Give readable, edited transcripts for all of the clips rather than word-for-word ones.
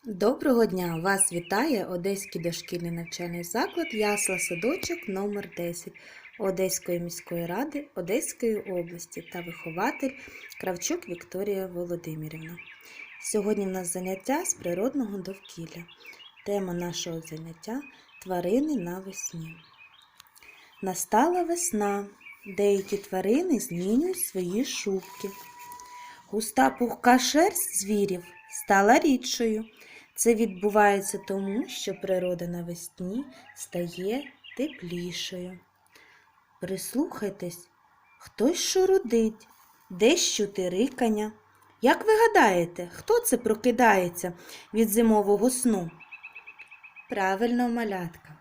Доброго дня! Вас вітає Одеський дошкільний навчальний заклад Ясла-садочок номер 10 Одеської міської ради Одеської області та вихователь Кравчук Вікторія Володимирівна. Сьогодні в нас заняття з природного довкілля. Тема нашого заняття – тварини навесні. Настала весна. Деякі тварини змінюють свої шубки. Густа пухка шерсть звірів стала рідшою. Це відбувається тому, що природа навесні стає теплішою. Прислухайтесь, хтось шурудить, десь чути рикання. Як ви гадаєте, хто це прокидається від зимового сну? Правильно, малятка.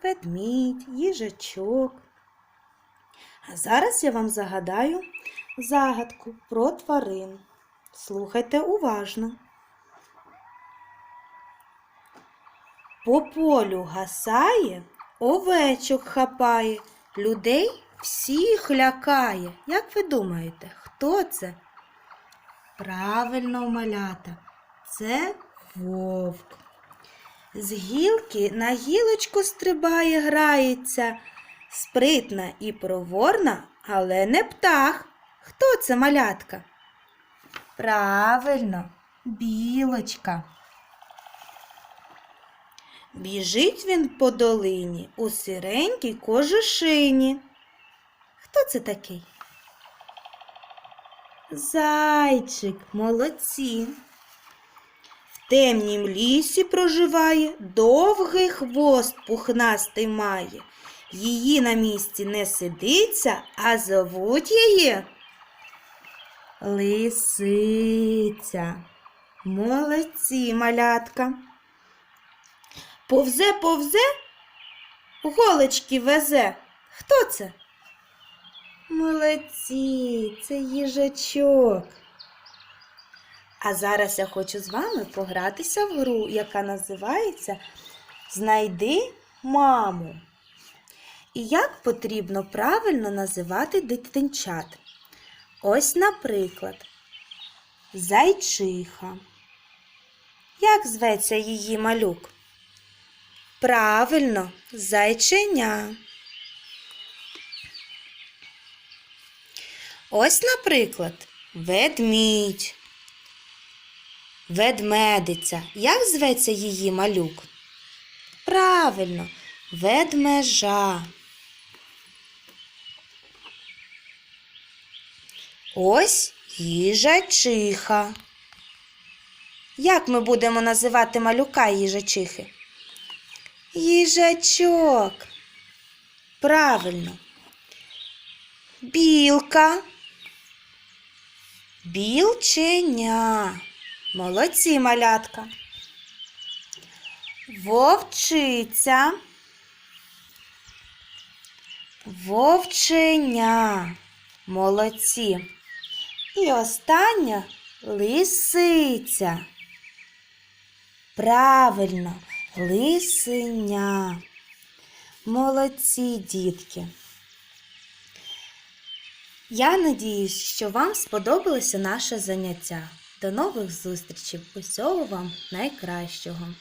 Ведмідь, їжачок. А зараз я вам загадаю загадку про тварин. Слухайте уважно. По полю гасає, овечок хапає, людей всіх лякає. Як ви думаєте, хто це? Правильно, малята, це вовк. З гілки на гілочку стрибає, грається, спритна і проворна, але не птах. Хто це, малятка? Правильно, білочка. Біжить він по долині у сіренькій кожушині. Хто це такий? Зайчик, молодці. В темнім лісі проживає, довгий хвост пухнастий має. Її на місці не сидиться, а зовуть її лисиця. Молодці, малятка. Повзе, голочки везе. Хто це? Молодці, це їжачок. А зараз я хочу з вами погратися в гру, яка називається «Знайди маму». І як потрібно правильно називати дитинчат. Ось, наприклад, зайчиха. Як зветься її малюк? Правильно, зайченя. Ось, наприклад, ведмідь, ведмедиця. Як зветься її малюк? Правильно, ведмежа. Ось їжачиха. Як ми будемо називати малюка їжачихи? Їжачок. Правильно. Білка. Білченя. Молодці, малятка. Вовчиця. Вовченя. Молодці. І остання лисиця. Правильно. Лисеня. Молодці, дітки. Я надіюсь, що вам сподобалося наше заняття. До нових зустрічей. Усього вам найкращого.